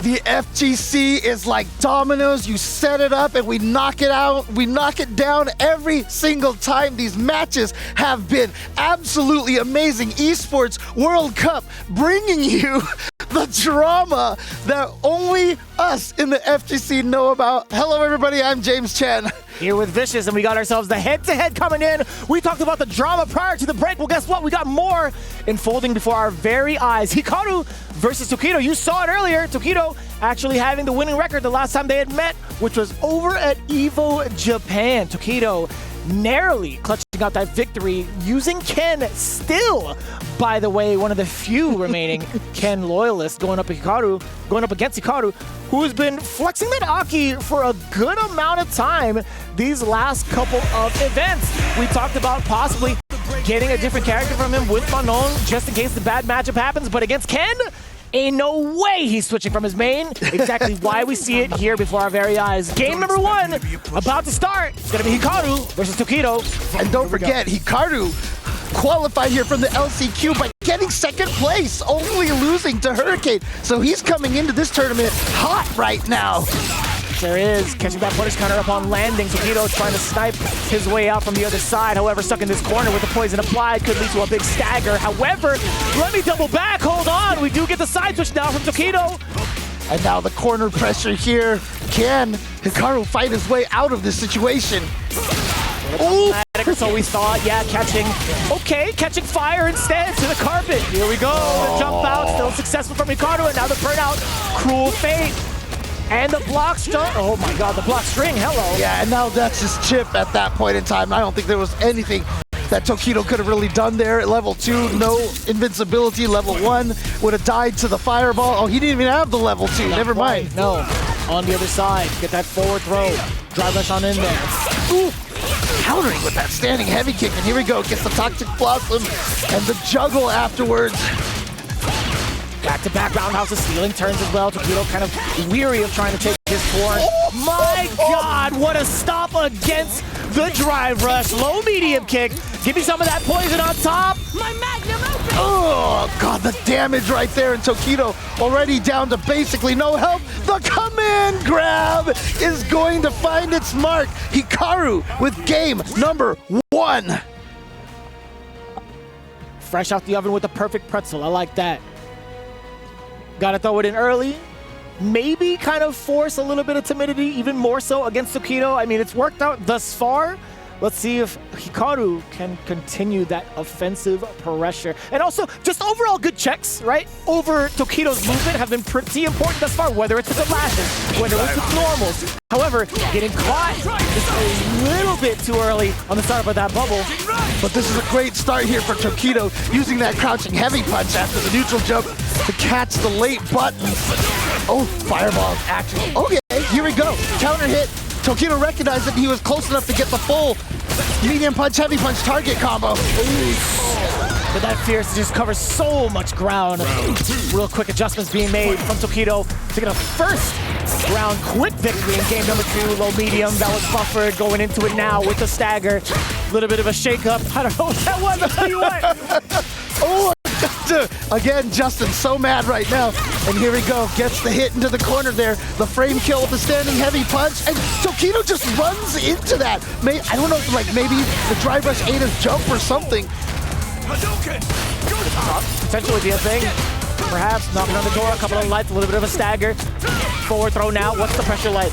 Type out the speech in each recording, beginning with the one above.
The FGC is like dominoes. You set it up and we knock it out. We knock it down every single time. These matches have been absolutely amazing. Esports World Cup bringing you the drama that only us in the FGC know about. Hello, everybody. I'm James Chen. Here with Vicious, and we got ourselves the head-to-head coming in. We talked about the drama prior to the break. Well, guess what? We got more unfolding before our very eyes. Hikaru versus Tokido. You saw it earlier. Tokido actually having the winning record the last time they had met, which was over at EVO Japan. Tokido narrowly clutching out that victory using Ken still, by the way, one of the few remaining Ken loyalists going up against Hikaru, who has been flexing that Aki for a good amount of time these last couple of events. We talked about possibly getting a different character from him with Manon just in case the bad matchup happens, but against Ken, ain't no way he's switching from his main. Exactly why we see it here before our very eyes. Game number one about to start. It's gonna be Hikaru versus Tokido. And don't forget, Hikaru qualified here from the LCQ by getting second place, only losing to Hurricane. So he's coming into this tournament hot right now. There is, catching that punish counter upon landing. Tokido trying to snipe his way out from the other side. However, stuck in this corner with the poison applied could lead to a big stagger. However, let me double back, hold on. We do get the side switch now from Tokido. And now the corner pressure here. Can Hikaru fight his way out of this situation? Ooh. So we thought, yeah, catching fire instead to the carpet. Here we go, the jump out, still successful from Hikaru, and now the burnout, cruel fate. And the block string, oh my god, the block string, hello. Yeah, and now that's his chip at that point in time. I don't think there was anything that Tokido could have really done there. At level 2, no invincibility. Level 1 would have died to the fireball. Oh, he didn't even have the level 2, never mind. No, on the other side, get that forward throw. Drive rush on in there. Ooh. Countering with that standing heavy kick, and here we go, gets the Toxic Blossom and the juggle afterwards. Back-to-back roundhouses, stealing turns as well. Tokido kind of weary of trying to take his form. My god, what a stop against the drive rush. Low medium kick. Give me some of that poison on top. My magnum open. Oh god, the damage right there, and Tokido already down to basically no help. The command grab is going to find its mark. Hikaru with game number 1. Fresh out the oven with the perfect pretzel. I like that. Gotta throw it in early. Maybe kind of force a little bit of timidity, even more so against Tokido. I mean, it's worked out thus far. Let's see if Hikaru can continue that offensive pressure. And also, just overall good checks, right? Over Tokido's movement have been pretty important thus far, whether it's with the lashes, whether it's with normals. However, getting caught just a little bit too early on the startup of that bubble. But this is a great start here for Tokido, using that crouching heavy punch after the neutral jump to catch the late button. Oh, fireball action. Okay, here we go. Counter hit. Tokido recognized that he was close enough to get the full medium punch, heavy punch target combo. But that Fierce just covers so much ground. Real quick adjustments being made from Tokido to get a first round quick victory in game number 2, low medium. That was buffered, going into it now with the stagger. A little bit of a shake-up. I don't know what that was, I'll tell you what. Oh, again, Justin's so mad right now. And here we go, gets the hit into the corner there. The frame kill with the standing heavy punch. And Tokido just runs into that. I don't know, like maybe the drive rush ate his jump or something. Potentially be a thing. Perhaps knocking on the door, a couple of lights, a little bit of a stagger. Forward throw now, what's the pressure like?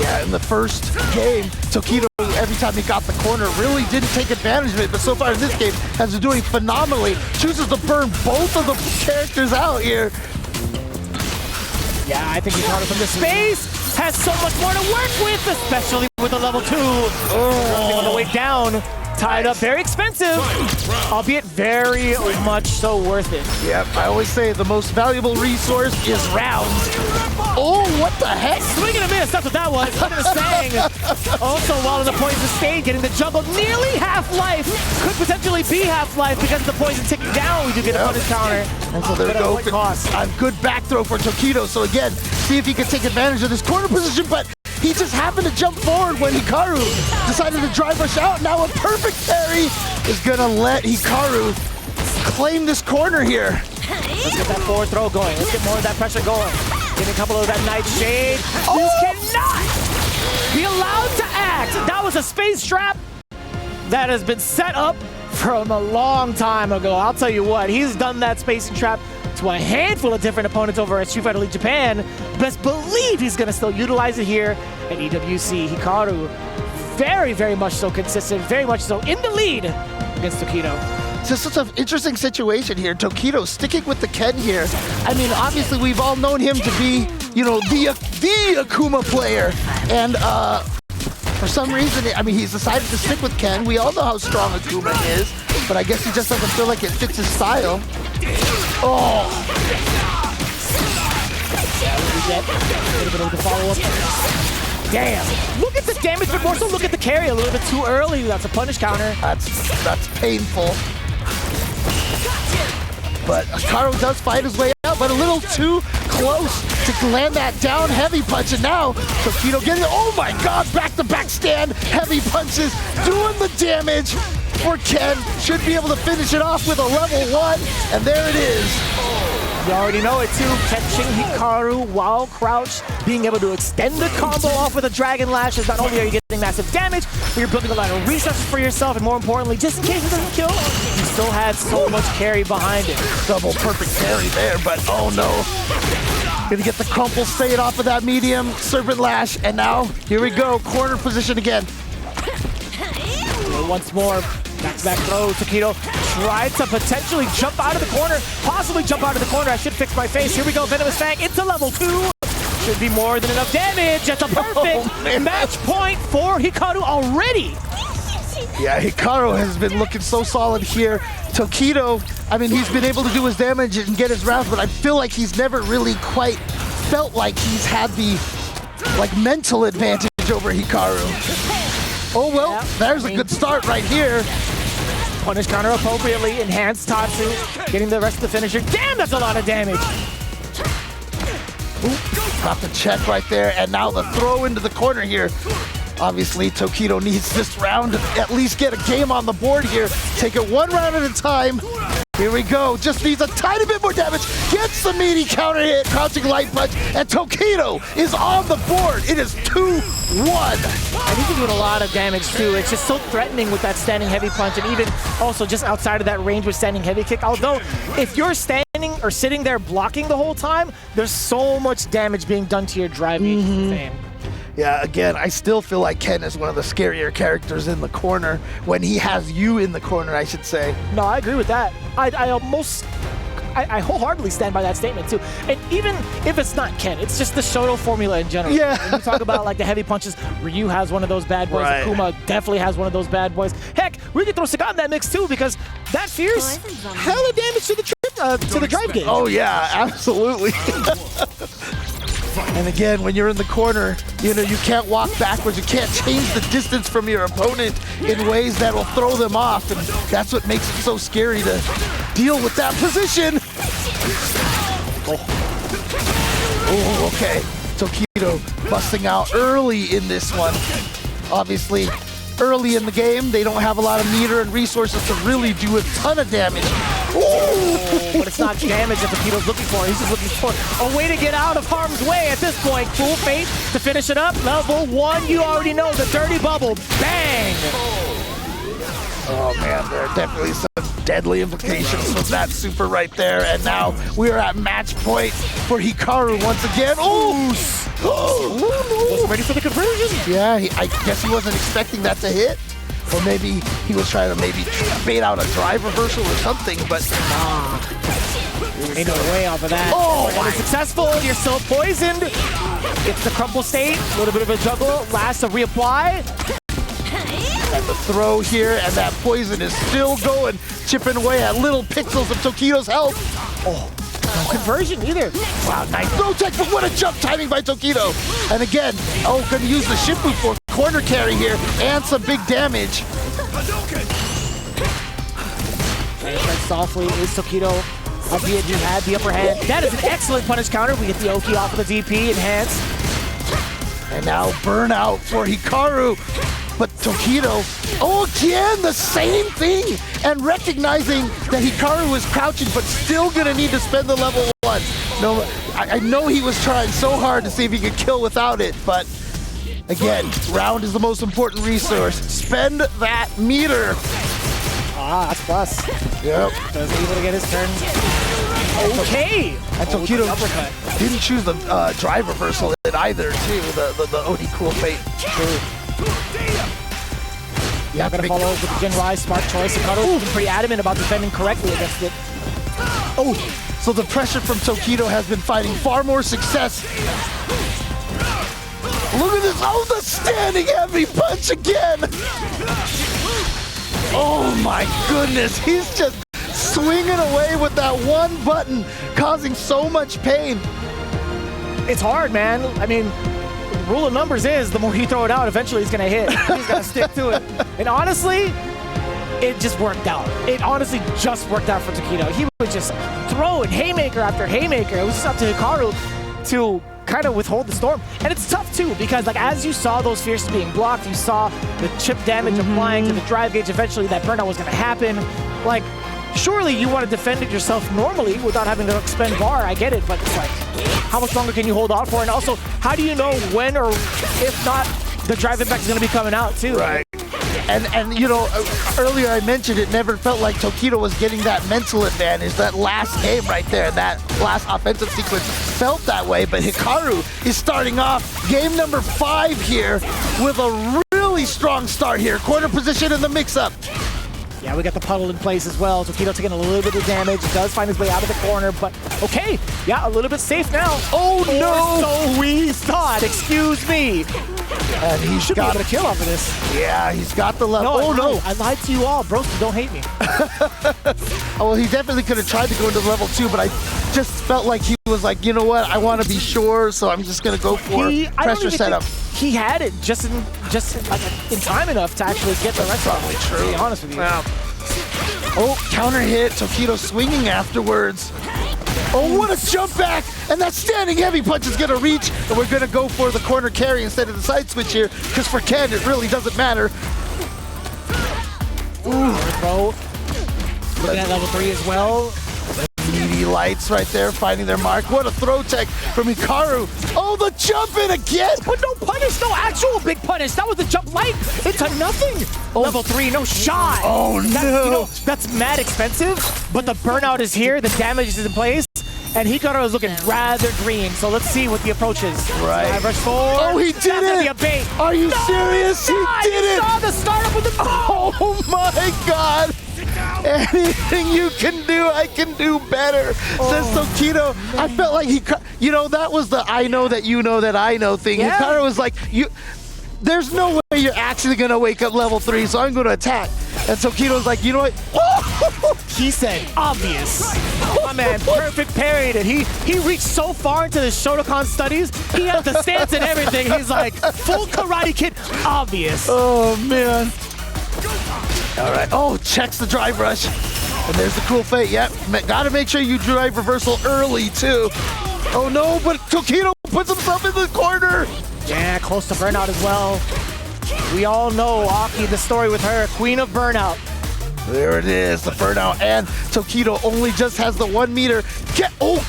Yeah, in the first game, Tokido, every time he got the corner, really didn't take advantage of it, but so far in this game, has been doing phenomenally. Chooses to burn both of the characters out here. Yeah, I think Hikaru from the space has so much more to work with, especially with the level 2. Oh, on the way down. Tied up, very expensive, albeit very much so worth it. Yep, I always say the most valuable resource is rounds. Oh, what the heck? Swing and a miss, that's what that was. What was saying. Also, while in the poison state, getting the juggle nearly half-life. Could potentially be half-life because of the poison ticking down. We do get a punish counter. And so there we go. A good back throw for Tokido. So again, see if he can take advantage of this corner position, but he just happened to jump forward when Hikaru decided to drive rush out. Now a perfect parry is gonna let Hikaru claim this corner here. Let's get that forward throw going. Let's get more of that pressure going. Getting a couple of that nightshade. You cannot be allowed to act. That was a space trap that has been set up from a long time ago. I'll tell you what, he's done that spacing trap to a handful of different opponents over at Street Fighter League Japan. Best believe he's going to still utilize it here at EWC. Hikaru, very, very much so consistent, very much so in the lead against Tokido. It's just such an interesting situation here. Tokido sticking with the Ken here. I mean, obviously we've all known him to be, you know, the Akuma player. And for some reason, I mean, he's decided to stick with Ken. We all know how strong Akuma is, but I guess he just doesn't feel like it fits his style. Oh! Yeah, what do we get? A little bit of the follow-up. Damn! Look at the damage, but more so look at the carry a little bit too early. That's a punish counter. That's painful. But Hikaru does fight his way out, but a little too close to land that down heavy punch. And now Tokido getting, oh my god, back-to-back stand, heavy punches, doing the damage for Ken. Should be able to finish it off with a level 1, and there it is. You already know it too, catching Hikaru while crouched, being able to extend the combo off with a Dragon Lashes. Not only are you getting massive damage, but you're building a lot of resources for yourself, and more importantly, just in case it doesn't kill, you still had so much carry behind it. Double perfect carry there, but oh no. Gonna get the crumple straight off of that medium, Serpent Lash, and now, here we go, corner position again. Once more, back-to-back throw, Tokido tried to potentially jump out of the corner, possibly jump out of the corner. I should fix my face. Here we go, Venomous Fang into level 2. Should be more than enough damage. That's a perfect match point for Hikaru already. Yeah, Hikaru has been looking so solid here. Tokido, I mean, he's been able to do his damage and get his rounds, but I feel like he's never really quite felt like he's had the, like, mental advantage over Hikaru. Oh, well, yeah, there's a good start right here. Punish counter appropriately, enhanced Tatsu, getting the rest of the finisher. Damn, that's a lot of damage. Ooh, got the check right there, and now the throw into the corner here. Obviously, Tokido needs this round to at least get a game on the board here. Take it one round at a time. Here we go, just needs a tiny bit more damage. Gets the meaty counter hit, crouching light punch, and Tokido is on the board. It is 2-1. And he's doing a lot of damage too. It's just so threatening with that standing heavy punch, and even also just outside of that range with standing heavy kick. Although, if you're standing or sitting there blocking the whole time, there's so much damage being done to your driving. Yeah, again, I still feel like Ken is one of the scarier characters in the corner when he has you in the corner, I should say. No, I agree with that. I wholeheartedly stand by that statement too. And even if it's not Ken, it's just the Shoto formula in general. Yeah. When you talk about like the heavy punches, Ryu has one of those bad boys. Right. Akuma definitely has one of those bad boys. Heck, we could throw Sagat in that mix too, because that fierce hella damage to the drive gauge. Oh yeah, absolutely. And again, when you're in the corner, you know, you can't walk backwards. You can't change the distance from your opponent in ways that will throw them off. And that's what makes it so scary to deal with that position. Oh, okay. Tokido busting out early in this one. Obviously, early in the game, they don't have a lot of meter and resources to really do a ton of damage. Oh, but it's not damage that Tokido's looking for. He's just looking for a way to get out of harm's way at this point. Full Fate to finish it up. Level 1, you already know, the dirty bubble. Bang! Oh man, there are definitely some deadly implications from that super right there. And now we are at match point for Hikaru once again. Wasn't ready for the conversion. Yeah, I guess he wasn't expecting that to hit. Or maybe he was trying to bait out a drive reversal or something, but ain't no way off of that. Oh, and it's successful. You're still poisoned. Gets the crumple state. A little bit of a juggle. Last to reapply. And the throw here, and that poison is still going, chipping away at little pixels of Tokido's health. Oh, no conversion either. Wow, nice throw tech, but what a jump timing by Tokido. And again, gonna use the Shifu for corner carry here, and some big damage. And softly is Tokido, albeit you had the upper hand. That is an excellent punish counter. We get the Oki off of the DP, enhanced. And now burnout for Hikaru. But Tokido, again, the same thing. And recognizing that Hikaru was crouching, but still gonna need to spend the level 1. No, I know he was trying so hard to see if he could kill without it, but again, round is the most important resource. Spend that meter. Ah, that's plus. Yep. So he's able to get his turn. Okay. And Tokido didn't choose the drive reversal in either, too, the OD cool fate. Yeah, gonna follow up with the Gen Rise, smart choice. Hikaru was pretty adamant about defending correctly against it. Oh, so the pressure from Tokido has been finding far more success. Look at this, oh, the standing heavy punch again. Oh my goodness, he's just swinging away with that one button, causing so much pain. It's hard, man. I mean, rule of numbers is the more you throw it out, eventually it's gonna hit. He's gonna stick to it. And honestly, it just worked out. It honestly just worked out for Tokido. He would just throw it haymaker after haymaker. It was just up to Hikaru to kind of withhold the storm. And it's tough too, because like as you saw those fierces being blocked, you saw the chip damage applying to the drive gauge, eventually that burnout was gonna happen. Like, surely you want to defend it yourself normally without having to expend bar, I get it, but it's like, how much longer can you hold on for? And also, how do you know when or if not the drive impact is going to be coming out too? Right. And you know, earlier I mentioned it never felt like Tokido was getting that mental advantage. That last game right there, that last offensive sequence felt that way, but Hikaru is starting off game number 5 here with a really strong start here. Corner position in the mix-up. Yeah, we got the puddle in place as well. Tokido taking a little bit of damage. Does find his way out of the corner, but okay. Yeah, a little bit safe now. Oh no! So we thought, excuse me. And he should be able to kill off of this. Yeah, he's got the level. No, no, I lied to you all. Broski, don't hate me. Oh, well, he definitely could have tried to go into level 2, but I just felt like he was like, you know what? I want to be sure, so I'm just going to go for pressure setup. He had it just in time enough to actually get the rest of it. True. To be honest with you. Wow. Oh, counter hit. Tokido swinging afterwards. Oh, what a jump back! And that standing heavy punch is gonna reach, and we're gonna go for the corner carry instead of the side switch here, because for Ken, it really doesn't matter. Ooh, bro. Looking at level 3 as well. Meaty lights right there, finding their mark. What a throw tech from Hikaru. Oh, the jump in again! But no punish, no actual big punish. That was the jump light into nothing. Oh. Level 3, no shot. Oh, no. You know, that's mad expensive, but the burnout is here, the damage is in place, and Hikaru is looking rather green. So let's see what the approach is. Right. Oh, he did it! That's gonna be a bait. Are you serious? He did it! Saw the startup with the Oh my god! Anything you can do, I can do better. Says Tokido. I felt like you know, that was the I know that you know that I know thing. Yeah. Hikaru was like, there's no way you're actually gonna wake up level 3, so I'm gonna attack. And Tokido's like, you know what? He said, obvious. My man, perfect parried it. He reached so far into the Shotokan studies, he had the stance and everything. He's like, full Karate Kid, obvious. Oh, man. All right. Oh, checks the drive rush. And there's the cool fate. Yep. Gotta make sure you drive reversal early, too. Oh, no, but Tokido puts himself in the corner. Yeah, close to burnout as well. We all know Aki, the story with her, queen of burnout. There it is, the burnout, and Tokido only just has the 1 meter.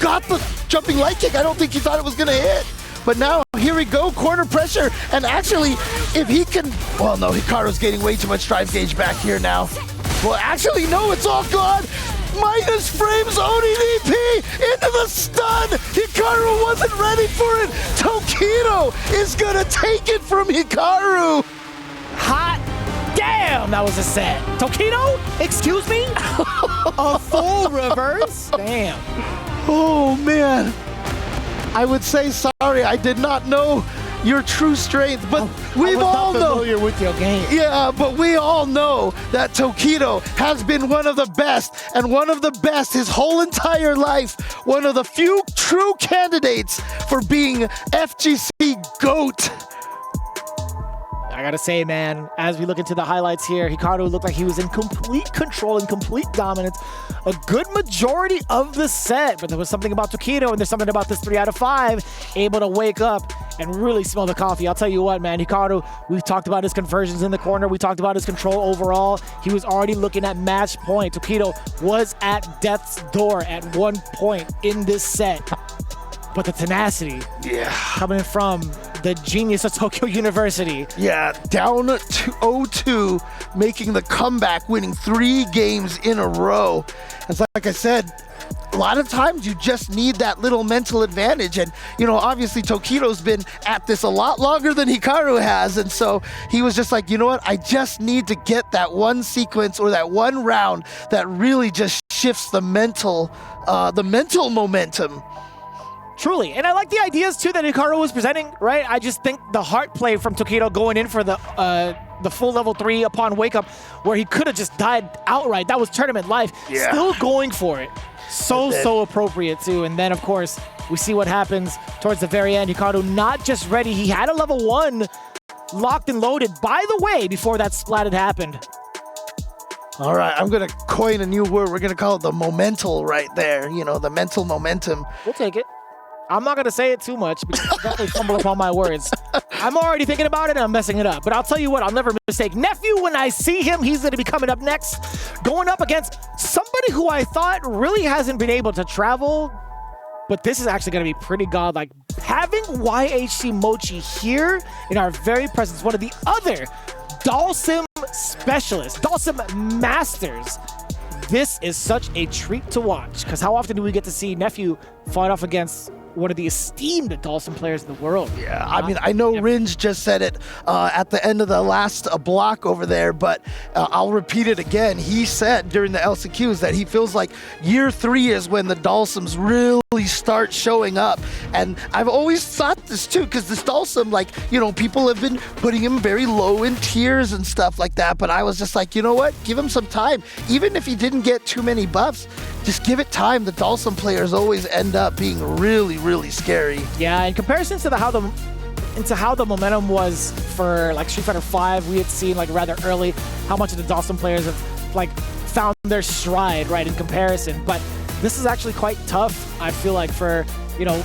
Got the jumping light kick. I don't think he thought it was gonna hit. But now, here we go, corner pressure. And actually, if he can, well, no, Hikaru's getting way too much drive gauge back here now. Well, actually, no, it's all gone. Minus frames ODDP into the stun. Hikaru wasn't ready for it. Tokido is gonna take it from Hikaru. Hot damn, that was a set. Tokido, excuse me? A full reverse? Damn. Oh, man. I would say sorry, I did not know your true strength, but we've all known. Familiar with your game. Yeah, but we all know that Tokido has been one of the best, and one of the best his whole entire life. One of the few true candidates for being FGC GOAT. I gotta say, man, as we look into the highlights here, Hikaru looked like he was in complete control and complete dominance a good majority of the set, but there was something about Tokido, and there's something about this 3 out of 5, able to wake up and really smell the coffee. I'll tell you what, man, Hikaru, we've talked about his conversions in the corner. We talked about his control overall. He was already looking at match point. Tokido was at death's door at one point in this set. But the tenacity coming from the genius of Tokyo University. Yeah, down to 0-2, making the comeback, winning 3 games in a row. It's like I said, a lot of times you just need that little mental advantage. And, you know, obviously Tokido's been at this a lot longer than Hikaru has. And so he was just like, you know what? I just need to get that one sequence or that one round that really just shifts the mental momentum. Truly. And I like the ideas, too, that Hikaru was presenting, right? I just think the heart play from Tokido going in for the full level 3 upon wake up, where he could have just died outright. That was tournament life. Yeah. Still going for it. So appropriate, too. And then, of course, we see what happens towards the very end. Hikaru not just ready. He had a level 1 locked and loaded, by the way, before that splat had happened. All right, I'm going to coin a new word. We're going to call it the momental right there. You know, the mental momentum. We'll take it. I'm not going to say it too much because I definitely fumble upon my words. I'm already thinking about it and I'm messing it up. But I'll tell you what, I'll never mistake Nephew when I see him. He's going to be coming up next, going up against somebody who I thought really hasn't been able to travel. But this is actually going to be pretty godlike. Having YHC Mochi here in our very presence, one of the other Dalsim specialists, Dalsim masters. This is such a treat to watch because how often do we get to see Nephew fight off against one of the esteemed Dalsim players in the world? Yeah, I mean, I know Rinj just said it at the end of the last block over there, but I'll repeat it again. He said during the LCQs that he feels like year 3 is when the Dalsims really start showing up. And I've always thought this too, because this Dalsim, like, you know, people have been putting him very low in tiers and stuff like that, but I was just like, you know what? Give him some time. Even if he didn't get too many buffs, just give it time. The Dalsim players always end up being really scary. Yeah, in comparison to how the momentum was for like Street Fighter V, we had seen like rather early how much of the Dalsim players have like found their stride, right, in comparison. But this is actually quite tough, I feel like, for, you know,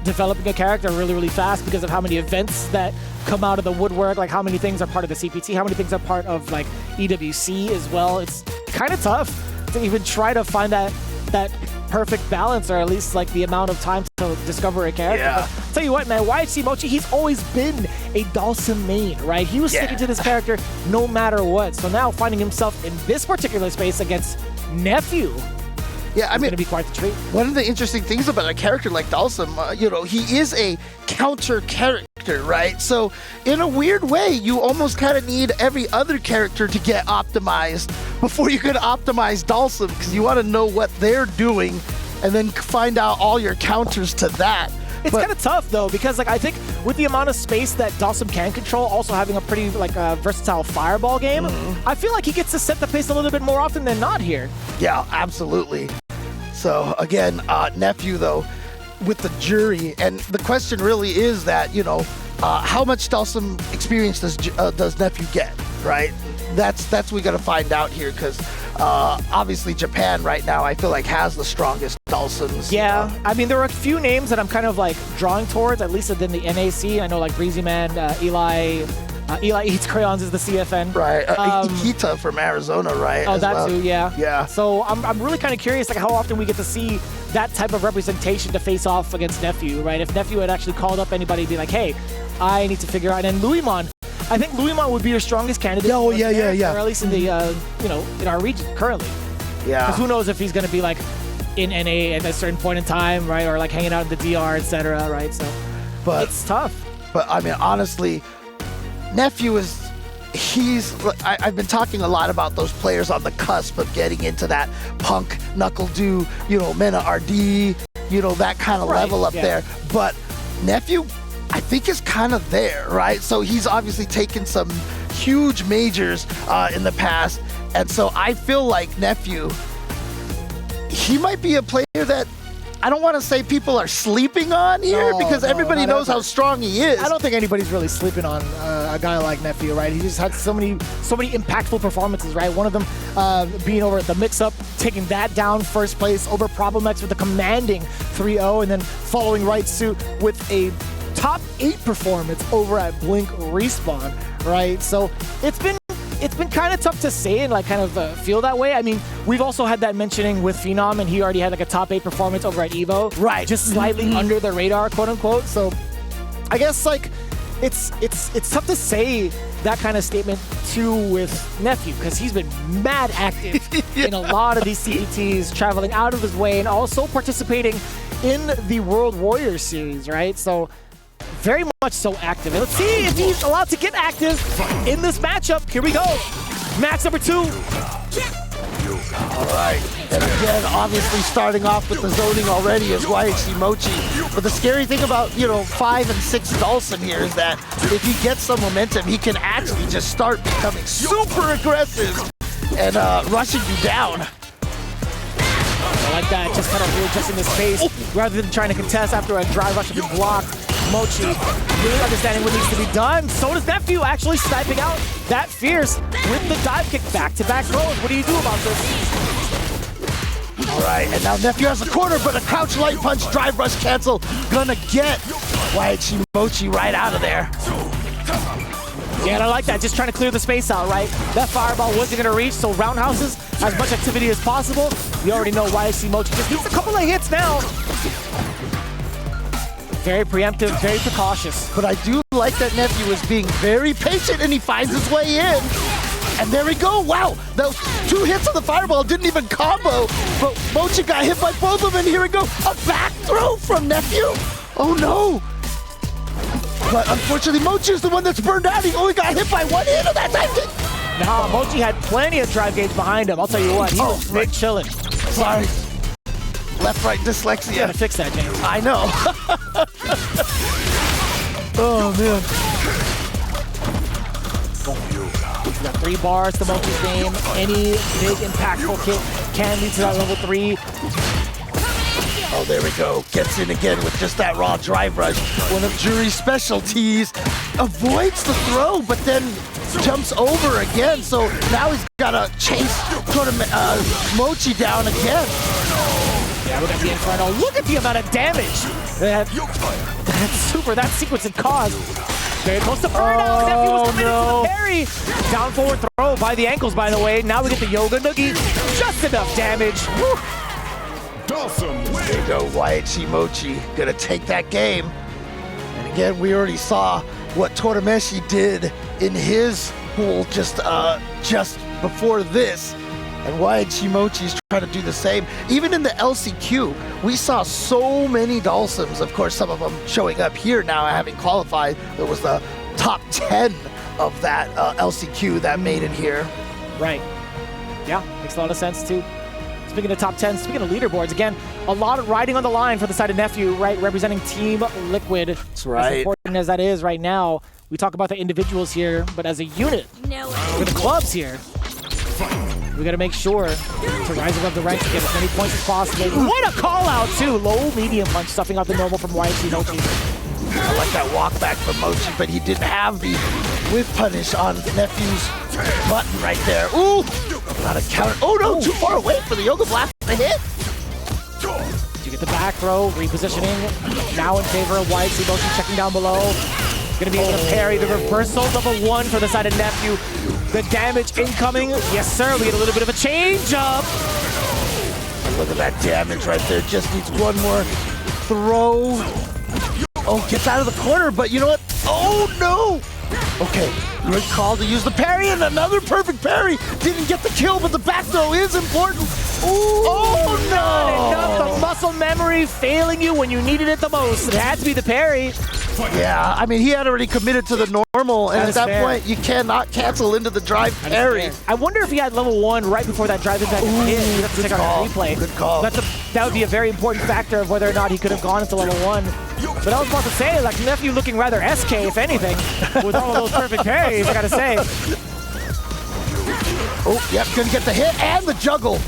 developing a character really fast because of how many events that come out of the woodwork, like how many things are part of the CPT, how many things are part of like EWC as well. It's kind of tough to even try to find that perfect balance, or at least like the amount of time to discover a character. Yeah. But tell you what, man, YHC Mochi, he's always been a Dalsim main, right? He was sticking to this character no matter what. So now finding himself in this particular space against Nephew, yeah, I mean, going to be quite the treat. One of the interesting things about a character like Dalsim, you know, he is a counter character, right? So in a weird way, you almost kind of need every other character to get optimized before you can optimize Dalsim, because you want to know what they're doing and then find out all your counters to that. It's kind of tough, though, because like I think with the amount of space that Dalsim can control, also having a pretty like versatile fireball game, I feel like he gets to set the pace a little bit more often than not here. Yeah, absolutely. So again, Nephew, though, with the jury, and the question really is that, you know, how much Dalsim experience does Nephew get, right? That's we got to find out here, because obviously Japan right now I feel like has the strongest Dalsims. Yeah, I mean there are a few names that I'm kind of like drawing towards, at least within the NAC. I know like Breezy Man, Eli Eats Crayons is the CFN. Right, Ikita from Arizona, right? Oh, that too, yeah. Yeah. So I'm really kind of curious like how often we get to see that type of representation to face off against Nephew, right? If Nephew had actually called up anybody, be like, hey, I need to figure out. And Louismon, I think Louismon would be your strongest candidate. Oh, yeah. Or at least in the, you know, in our region currently. Yeah. Because who knows if he's going to be like in NA at a certain point in time, right? Or like hanging out in the DR, etc., right? So but it's tough. But I mean, honestly, Nephew is, I've been talking a lot about those players on the cusp of getting into that punk, knuckle do, you know, Mena RD, you know, that kind of level up there. But Nephew, I think, is kind of there, right? So he's obviously taken some huge majors in the past. And so I feel like Nephew, he might be a player that I don't want to say people are sleeping on here, because everybody knows how strong he is. I don't think anybody's really sleeping on a guy like Nephew, right? He just had so many impactful performances, right? One of them being over at the mix-up, taking that down first place over Problem X with a commanding 3-0, and then following right suit with a top 8 performance over at Blink Respawn, right? So it's been kind of tough to say and like kind of feel that way. I mean, we've also had that mentioning with Phenom, and he already had like a top 8 performance over at Evo, right? Just slightly under the radar, quote unquote. So I guess like it's tough to say that kind of statement too with Nephew, because he's been mad active in a lot of these CETs, traveling out of his way and also participating in the World Warriors series, right? So very much so active. And let's see if he's allowed to get active in this matchup. Here we go. Match number 2. All right. And again, obviously starting off with the zoning already is YHC Mochi. But the scary thing about, you know, 5 and 6 Dawson here is that if he gets some momentum, he can actually just start becoming super aggressive and rushing you down. I like that, just kind of readjusting the space rather than trying to contest after a drive rush has been blocked. Mochi really understanding what needs to be done. So does Nephew, actually sniping out that Fierce with the dive kick back-to-back throws. What do you do about this? All right, and now Nephew has a corner, but a crouch light punch, drive rush cancel, gonna get YHC Mochi right out of there. Yeah, and I like that, just trying to clear the space out, right? That fireball wasn't gonna reach, so roundhouses, as much activity as possible. You already know YHC Mochi just needs a couple of hits now. Very preemptive, very precautious. But I do like that Nephew is being very patient and he finds his way in. And there we go. Wow, those 2 hits of the fireball didn't even combo, but Mochi got hit by both of them, and here we go. A back throw from Nephew. Oh no. But unfortunately, Mochi is the one that's burned out. He only got hit by 1 hit of that time. Nah, Mochi had plenty of drive gauge behind him. I'll tell you what, he was big chilling. Sorry. Left-right dyslexia. You gotta fix that, James. I know. Oh, man. We got 3 bars to Mochi's game. Any big impactful kick can lead to that level 3. Oh, there we go. Gets in again with just that raw drive rush. One of Jury's specialties. Avoids the throw, but then jumps over again. So now he's got to chase Mochi down again. Yeah, look at the Inferno. Look at the amount of damage that sequence had caused. Very close to burnout. Nephew was committed to the parry. Down forward throw by the ankles, by the way. Now we get the Yoga Noogie. Just enough damage. Woo. There you go, YHC Mochi gonna take that game. And again, we already saw what Torameshi did in his pool just before this. And YHC Mochi is trying to do the same. Even in the LCQ, we saw so many Dawsons. Of course, some of them showing up here now, having qualified. There was the top 10 of that LCQ that made it here. Right. Yeah, makes a lot of sense too. Speaking of top 10, speaking of leaderboards, again, a lot of riding on the line for the side of Nephew, right? Representing Team Liquid. That's right. As important as that is right now, we talk about the individuals here, but as a unit, for the clubs here, we got to make sure to rise above the ranks and get as many points as possible. What a call out too! Low, medium punch, stuffing out the normal from YHC Mochi. I like that walk back from Mochi, but he didn't have the whip punish on Nephew's button right there. Ooh! Not a counter. Oh no, too far away for the Yoga Blast to hit. You get the back throw, repositioning. Now in favor of YHC Mochi, checking down below. Gonna be able to parry the reversal, level 1 for the side of Nephew. The damage incoming. Yes, sir, we get a little bit of a change up. Look at that damage right there. Just needs one more throw. Oh, gets out of the corner, but you know what? Oh no! Okay, good call to use the parry, and another perfect parry. Didn't get the kill, but the back throw is important. Ooh, oh no! Enough, the muscle memory failing you when you needed it the most. It had to be the parry. Yeah, I mean, he had already committed to the normal, and at that point, you cannot cancel into the drive parry. I wonder if he had level 1 right before that drive impact hit. You'd have to check out the replay. Good call. That would be a very important factor of whether or not he could have gone into level 1. But I was about to say, like, Nephew looking rather SK, if anything, with all of those perfect parries, I gotta say. Oh, yep, gonna get the hit and the juggle.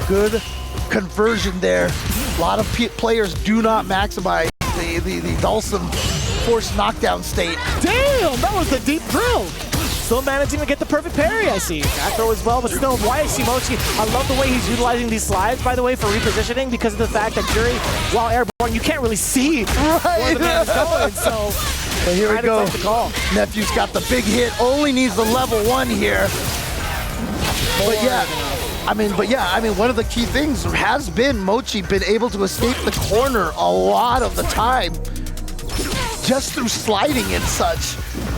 Good conversion there. A lot of players do not maximize the Dawson force knockdown state. Damn, that was the deep drill. still managing to get the perfect parry, I see. Back throw as well, but still, YHC Mochi, I love the way he's utilizing these slides, by the way, for repositioning, because of the fact that Jury, while airborne, you can't really see where the man is going, so... But here we go. Nephew's got the big hit, only needs the level 1 here. But yeah, one of the key things has been Mochi been able to escape the corner a lot of the time, just through sliding and such.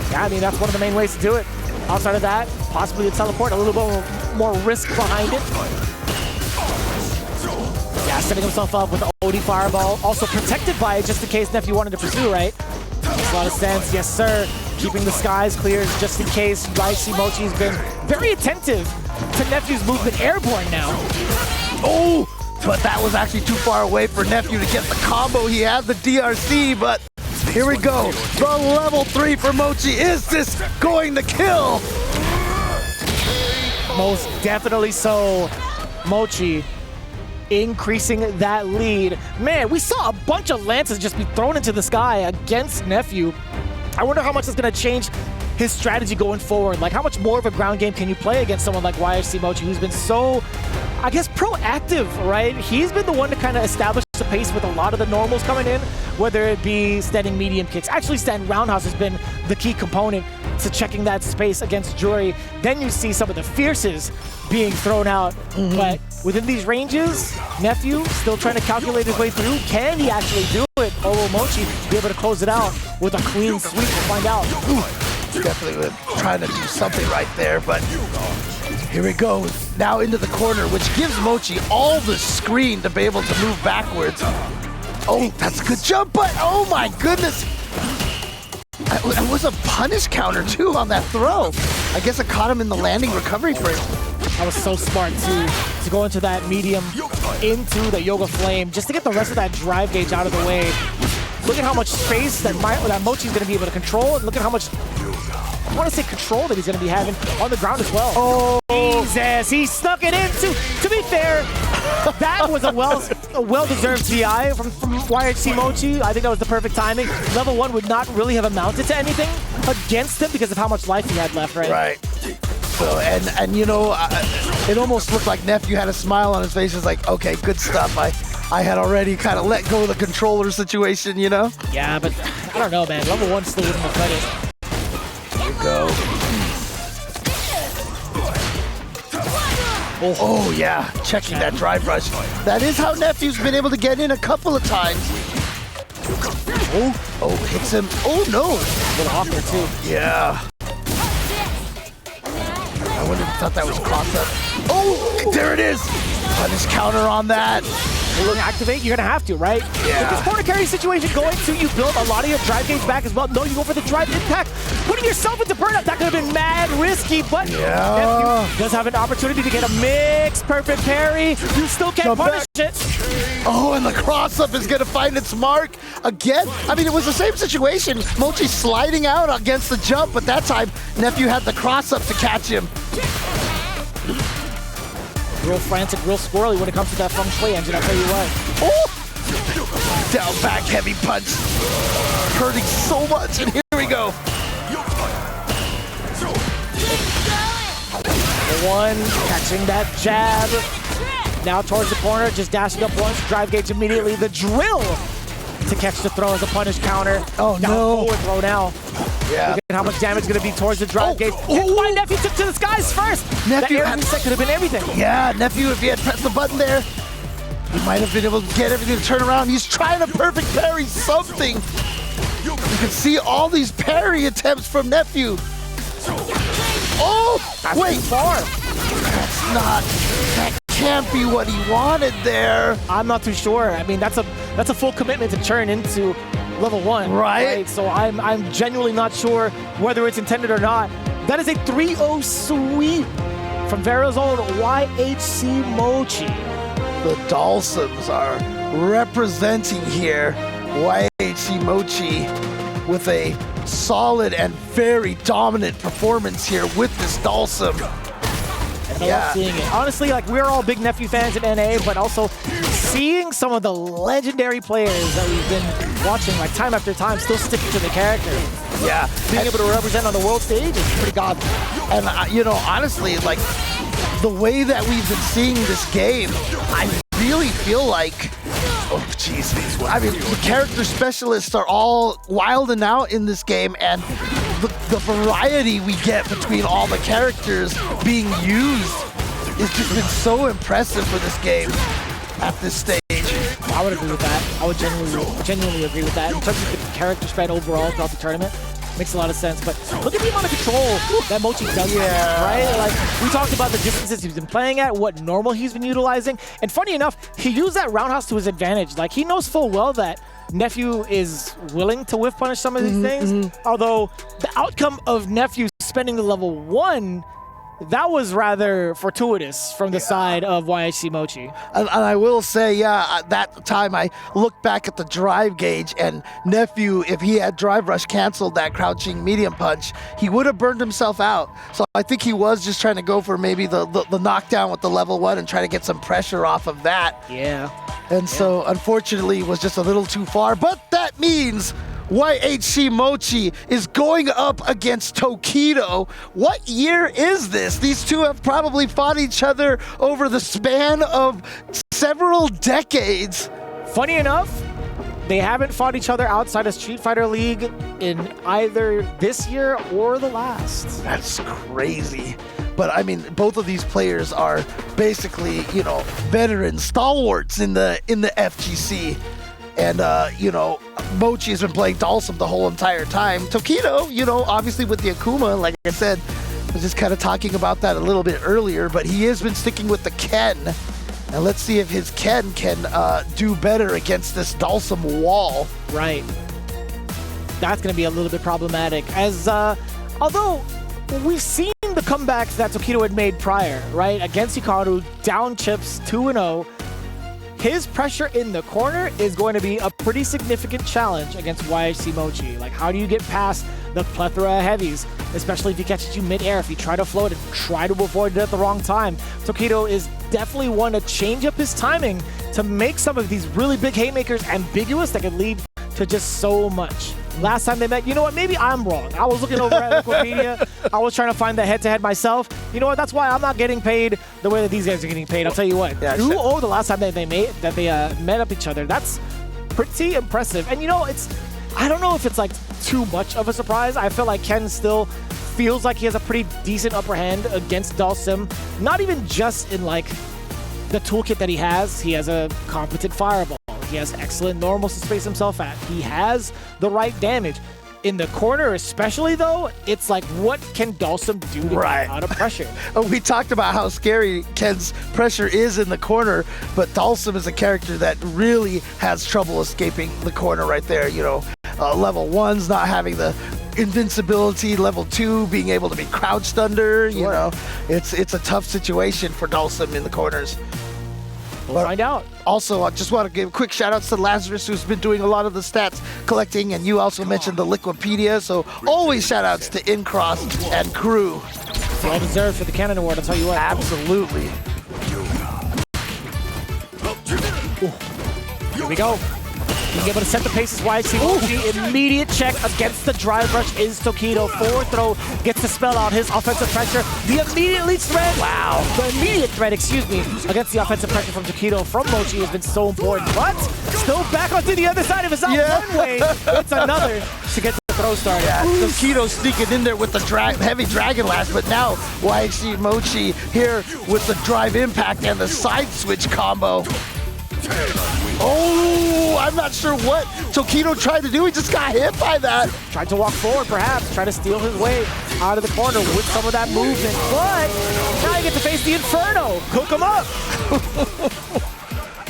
Yeah, I mean, that's one of the main ways to do it. Outside of that, possibly a teleport, a little bit more risk behind it. Yeah, setting himself up with the OD Fireball, also protected by it just in case Nephew wanted to pursue, right? Makes a lot of sense, yes sir. Keeping the skies clear just in case. YHC Mochi's been very attentive to Nephew's movement airborne now. Oh, but that was actually too far away for Nephew to get the combo. He had the DRC, but here we go. The level 3 for Mochi. Is this going to kill? Most definitely so. Mochi increasing that lead. Man, we saw a bunch of lances just be thrown into the sky against Nephew. I wonder how much it's going to change his strategy going forward. Like, how much more of a ground game can you play against someone like YHC Mochi, who's been so, I guess, proactive, right? He's been the one to kind of establish the pace with a lot of the normals coming in, whether it be standing medium kicks. Actually, standing roundhouse has been the key component to checking that space against Jury. Then you see some of the fierces being thrown out. But within these ranges, Nephew still trying to calculate his way through. Can he actually do it? Or will Mochi be able to close it out with a clean sweep? We'll find out. Definitely trying to do something right there, but here we go. Now into the corner, which gives Mochi all the screen to be able to move backwards. Oh, that's a good jump, but oh my goodness. It was a punish counter too on that throw. I guess it caught him in the landing recovery frame. That was so smart to go into that medium, into the Yoga Flame, just to get the rest of that drive gauge out of the way. Look at how much space that Mochi's going to be able to control, and look at how much, I want to say control that he's going to be having on the ground as well. Oh, Jesus, he snuck it in too. To be fair, that was a well-deserved TI from YHC Mochi. I think that was the perfect timing. Level 1 would not really have amounted to anything against him because of how much life he had left, right? Right. So, and you know, it almost looked like Nephew had a smile on his face. It's like, okay, good stuff. I had already kind of let go of the controller situation, you know? Yeah, but I don't know, man. Level 1 still wouldn't have credit. Here we go. Oh, yeah, checking that drive rush. That is how Nephew's been able to get in a couple of times. Oh, hits him. Oh, no. A little off there, too. Yeah. I wouldn't have thought that was cross-up. Oh, there it is. Punish counter on that. You're gonna activate, you're gonna have to, right? Yeah. With this corner carry situation going to, you build a lot of your drive gauge back as well. No, you go for the drive impact. Putting yourself into burnout, that could have been mad risky, but Nephew does have an opportunity to get a mixed perfect parry. You still can't punish it. Oh, and the cross-up is gonna find its mark again. I mean, it was the same situation. Mochi sliding out against the jump, but that time, Nephew had the cross-up to catch him. Real frantic, real squirrely when it comes to that feng shui engine, I'll tell you what. Oh! Down back heavy punch. Hurting so much, and here we go. One, catching that jab. Now towards the corner, just dashing up once, drive gauge immediately. The drill to catch the throw as a punish counter. Oh, now no. Forward throw now. Yeah. Look at how much damage is going to be towards the drive gauge. Why Nephew took to the skies first? Nephew that air reset could have been everything. Yeah, Nephew, if he had pressed the button there, he might have been able to get everything to turn around. He's trying to perfect parry something. You can see all these parry attempts from Nephew. Oh, That's wait. too far. That can't be what he wanted there. I'm not too sure. I mean, that's a full commitment to turn into level 1. Right. So I'm genuinely not sure whether it's intended or not. That is a 3-0 sweep from Vera's own YHC Mochi. The Dalsums are representing here. YHC Mochi with a solid and very dominant performance here with this Dalsum. I love seeing it. Honestly, like, we're all big Nephew fans at NA, but also seeing some of the legendary players that we've been watching, like, time after time, still sticking to the character. Yeah. Being able to represent on the world stage is pretty godly. And, you know, honestly, like, the way that we've been seeing this game, I really feel like, oh, jeez. I mean, the character specialists are all wilding out in this game, and the variety we get between all the characters being used has just been so impressive for this game at this stage. I would agree with that. I would genuinely agree with that. In terms of the character spread overall throughout the tournament, makes a lot of sense. But look at the amount of control that Mochi does, right? Like, we talked about the distances he's been playing at, what normal he's been utilizing. And funny enough, he used that roundhouse to his advantage. Like, he knows full well that Nephew is willing to whiff punish some of these things. Although the outcome of Nephew spending the level 1, that was rather fortuitous from the side of YHC Mochi. And I will say, yeah, that time I looked back at the drive gauge, and Nephew, if he had drive rush canceled that crouching medium punch, he would have burned himself out. So I think he was just trying to go for maybe the knockdown with the level 1 and try to get some pressure off of that. Yeah. And so unfortunately it was just a little too far, but that means YHC Mochi is going up against Tokido. What year is this? These two have probably fought each other over the span of several decades. Funny enough, they haven't fought each other outside of Street Fighter League in either this year or the last. That's crazy. But I mean, both of these players are basically, you know, veteran stalwarts in the FGC. And, you know, Mochi has been playing Dalsum the whole entire time. Tokido, you know, obviously with the Akuma, like I said, I was just kind of talking about that a little bit earlier, but he has been sticking with the Ken. And let's see if his Ken can do better against this Dalsum wall. Right. That's going to be a little bit problematic. As, although we've seen the comebacks that Tokido had made prior, right? Against Hikaru, down chips 2-0. His pressure in the corner is going to be a pretty significant challenge against YHC Mochi. Like, how do you get past the plethora of heavies, especially if he catches you mid-air, if you try to float and try to avoid it at the wrong time? Tokido is definitely one to change up his timing to make some of these really big haymakers ambiguous that could lead to just so much. Last time they met, you know what, maybe I'm wrong. I was looking over at Wikipedia. I was trying to find the head-to-head myself. You know what, that's why I'm not getting paid the way that these guys are getting paid. I'll tell you what, 2-0 the last time that they met up each other. That's pretty impressive. And you know, I don't know if it's like too much of a surprise. I feel like Ken still feels like he has a pretty decent upper hand against Dalsum. Not even just in like the toolkit that he has. He has a competent fireball. He has excellent normals to space himself at. He has the right damage. In the corner especially, though, it's like, what can Dalsum do to get out of pressure? We talked about how scary Ken's pressure is in the corner, but Dalsum is a character that really has trouble escaping the corner right there. You know, level 1's not having the invincibility, level 2 being able to be crouched under. You know, it's a tough situation for Dalsum in the corners. We'll find out. Also, I just want to give quick shout-outs to Lazarus, who's been doing a lot of the stats collecting, and you also mentioned the Liquipedia, so always shout-outs to Incross and crew. Well deserved for the Cannon Award, I'll tell you what. Absolutely. Here we go. Being able to set the pace is YHC Mochi. Immediate check against the drive rush is Tokido. Forward throw gets to spell out his offensive pressure. The immediate threat, excuse me, against the offensive pressure from Tokido from Mochi has been so important. But still back onto the other side of his out one way. It's another to get the throw started. Yeah, Tokido sneaking in there with the heavy Dragon Lash, but now YHC Mochi here with the drive impact and the side switch combo. Oh, I'm not sure what Tokido tried to do. He just got hit by that. Tried to walk forward, perhaps. Try to steal his way out of the corner with some of that movement. But now you get to face the Inferno. Cook him up.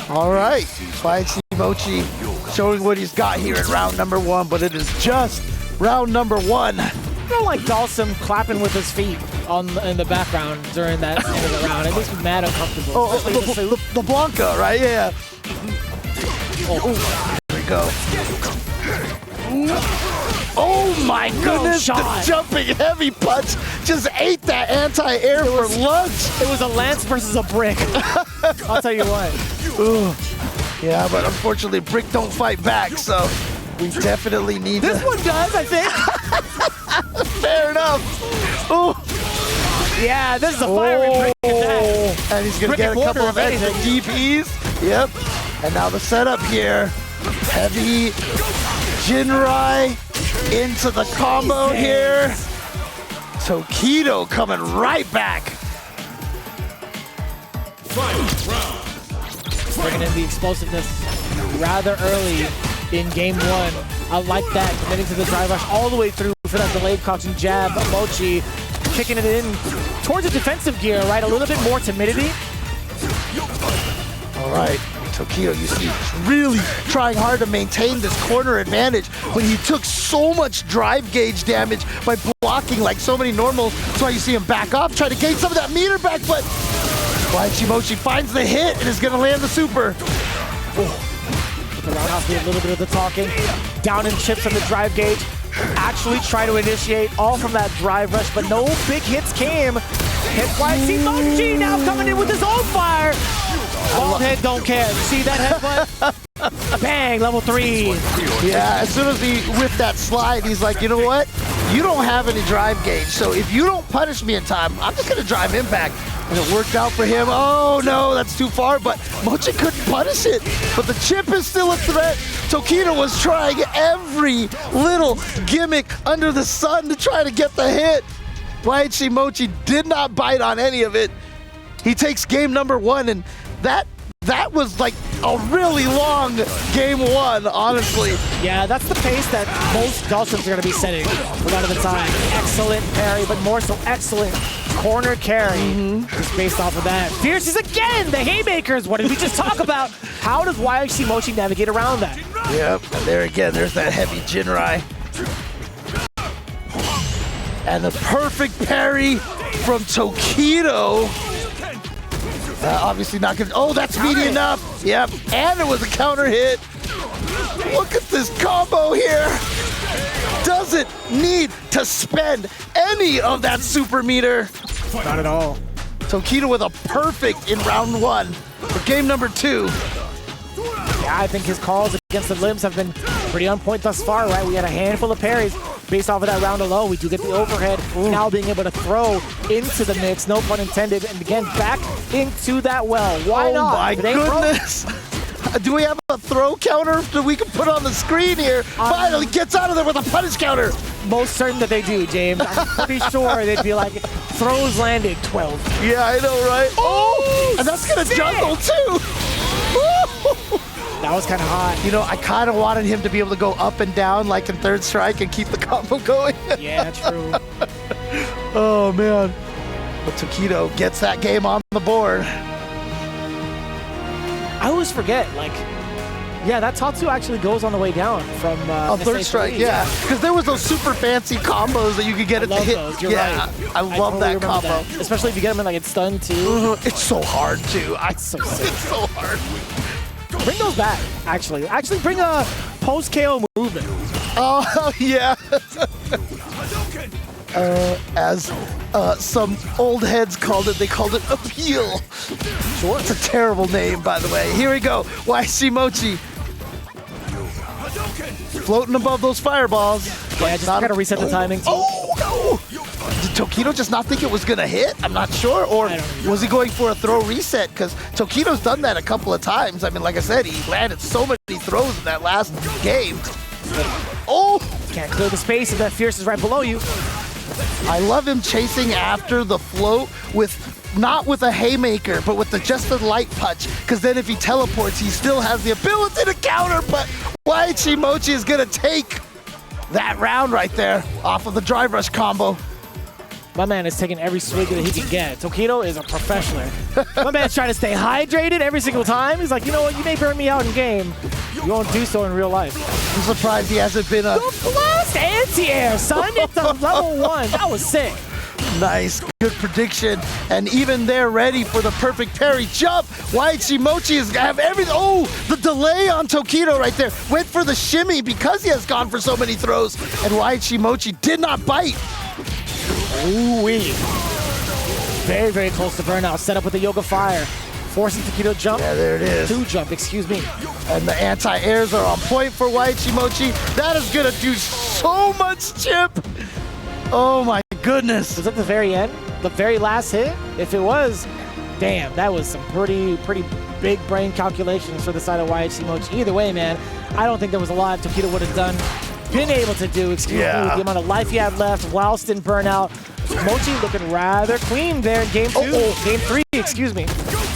All right. YHC Mochi showing what he's got here in round number 1, but it is just round number 1. I don't like Dalsum clapping with his feet in the background during that end of the round. It makes me mad uncomfortable. The Blanca, right? Yeah. There we go. Oh my goodness, the jumping heavy punch just ate that anti-air for lunch. It was a lance versus a brick. I'll tell you what. Ooh. Yeah, but unfortunately, brick don't fight back, so We definitely need This to... one does, I think. Fair enough. Ooh. Yeah, this is a fiery break. And he's going to get a couple of extra DPs. Yep. And now the setup here. Heavy Jinrai into the combo here. Tokido coming right back. Bringing in the explosiveness rather early in game one. I like that, committing to the drive rush all the way through for that delayed crouching jab. Mochi kicking it in towards a defensive gear, right? A little bit more timidity. All right, Tokido, you see, really trying hard to maintain this corner advantage when he took so much drive gauge damage by blocking like so many normals. That's why you see him back off, try to gain some of that meter back, but YHC Mochi finds the hit and is going to land the super. The roundhouse did a little bit of the talking. Down in chips on the drive gauge. Actually try to initiate all from that drive rush, but no big hits came. Hit YHC Mochi now coming in with his own fire. Bald head don't care. You see that headbutt? Bang, level 3. Yeah, as soon as he whipped that slide, he's like, you know what? You don't have any drive gauge, so if you don't punish me in time, I'm just going to drive him back. And it worked out for him. Oh, no, that's too far, but Mochi couldn't punish it. But the chip is still a threat. Tokido was trying every little gimmick under the sun to try to get the hit. YHC Mochi did not bite on any of it. He takes game number 1, and that was like a really long game 1, honestly. Yeah, that's the pace that most Dulcims are going to be setting a lot of the time. Excellent parry, but more so excellent corner carry. Just based off of that. Fierces again, the haymakers. What did we just talk about? How does YHC Mochi navigate around that? Yep, and there again, there's that heavy Jinrai. And the perfect parry from Tokido. Obviously not gonna, oh, that's speedy enough. Yep, and it was a counter hit. Look at this combo here. Doesn't need to spend any of that super meter. Not at all. Tokido with a perfect in round 1 for game number 2. Yeah, I think his calls against the limbs have been pretty on point thus far, right? We had a handful of parries based off of that round alone. We do get the overhead, now being able to throw into the mix, no pun intended, and again, back into that well. Why not? Oh my goodness. Do we have a throw counter that we can put on the screen here? Finally gets out of there with a punish counter. Most certain that they do, James. I'm pretty sure they'd be like, throws landed 12. Yeah, I know, right? Oh, and that's gonna jungle too. That was kind of hot. You know, I kind of wanted him to be able to go up and down like in Third Strike and keep the combo going. Yeah, true. Oh, man. But Tokido gets that game on the board. I always forget, like, yeah, that Tatsu actually goes on the way down from Third Strike, yeah. Because there was those super fancy combos that you could get at the hit. Those. You're right. I love totally that combo. That. Especially if you get them in like it's stunned too. It's so hard too. It's so sick. It's so hard. Bring those back, actually. Actually bring a post-KO movement. Oh, yeah. As some old heads called it, they called it appeal. Sure. It's a terrible name, by the way. Here we go. YHC Mochi. Floating above those fireballs. Yeah, just gotta reset the timing too. Oh, no! Did Tokido just not think it was gonna hit? I'm not sure. Or was he going for a throw reset? Because Tokido's done that a couple of times. I mean, like I said, he landed so many throws in that last game. Oh! Can't clear the space if that Fierce is right below you. I love him chasing after the float with, not with a haymaker, but with just a light punch. Because then if he teleports, he still has the ability to counter, but YHC Mochi is gonna take that round right there off of the drive rush combo. My man is taking every swig that he can get. Tokido is a professional. My man's trying to stay hydrated every single time. He's like, you know what, you may burn me out in game. You won't do so in real life. I'm surprised he hasn't been a... The blast anti-air, son! It's a level 1. That was sick. Nice, good prediction. And even they're ready for the perfect parry jump. YHC Mochi is gonna have everything. Oh, the delay on Tokido right there. Went for the shimmy because he has gone for so many throws. And YHC Mochi did not bite. Ooh-wee. Very, very close to burnout. Set up with the Yoga Fire. Forcing Tokido jump. Yeah, there it is. 2 jump, excuse me. And the anti-airs are on point for YHC Mochi. That is gonna do so much chip. Oh my goodness. Was that the very end? The very last hit? If it was, damn, that was some pretty big brain calculations for the side of YHC Mochi. Either way, man, I don't think there was a lot Tokido would have been able to do, with the amount of life he had left whilst in burnout. Mochi looking rather clean there in game 2. Game 3, excuse me.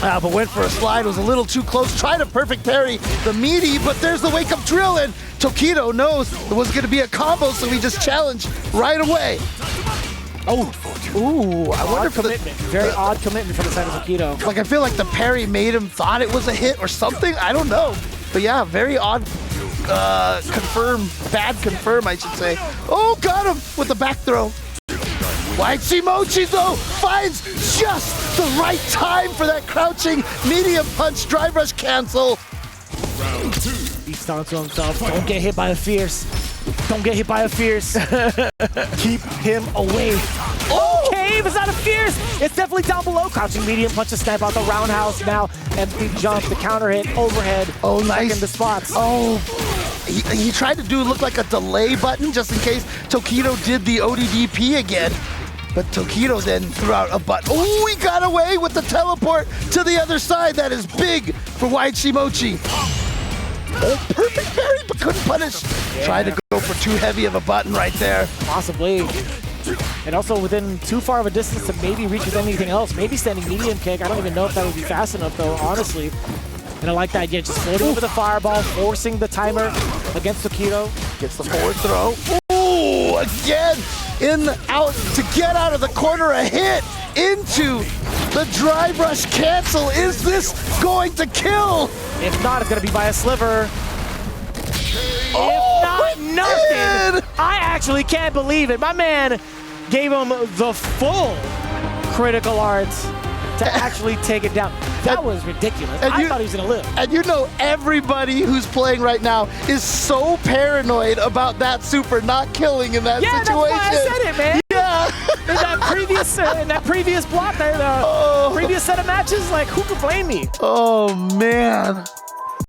But went for a slide, was a little too close. Tried a perfect parry, the meaty, but there's the wake-up drill, and Tokido knows it was going to be a combo, so he just challenged right away. Ooh, I wonder if commitment. Very odd commitment for the side of Tokido. Like, I feel like the parry made him thought it was a hit or something. I don't know. But yeah, very odd bad confirm, I should say. Oh, got him with the back throw. YHC Mochi, though, finds just the right time for that crouching medium punch drive rush cancel. He's down to himself. Don't get hit by a fierce. Don't get hit by a fierce. Keep him away. Oh, cave is not a fierce. It's definitely down below. Crouching medium punch to snipe out the roundhouse now. Empty jump, the counter hit, overhead. Oh, nice. Checking the spots. Oh, he tried to do look like a delay button just in case Tokido did the ODDP again. But Tokido then threw out a button. Oh, he got away with the teleport to the other side. That is big for YHC Mochi. Oh, perfect parry, but couldn't punish. Yeah. Tried to go for too heavy of a button right there. Possibly. And also within too far of a distance to maybe reach with anything else. Maybe standing medium kick. I don't even know if that would be fast enough, though, honestly. And I like that idea, just floating over the fireball, forcing the timer against Tokido. Gets the forward throw. Ooh, again, out to get out of the corner, a hit into the drive rush cancel. Is this going to kill? If not, it's going to be by a sliver. Oh, if not, nothing. I actually can't believe it. My man gave him the full critical arts to actually take it down. That was ridiculous. I thought he was going to live. And you know everybody who's playing right now is so paranoid about that super not killing in that situation. Yeah, that's why I said it, man. Yeah. in that previous block there, the previous set of matches, like, who could blame me? Oh, man.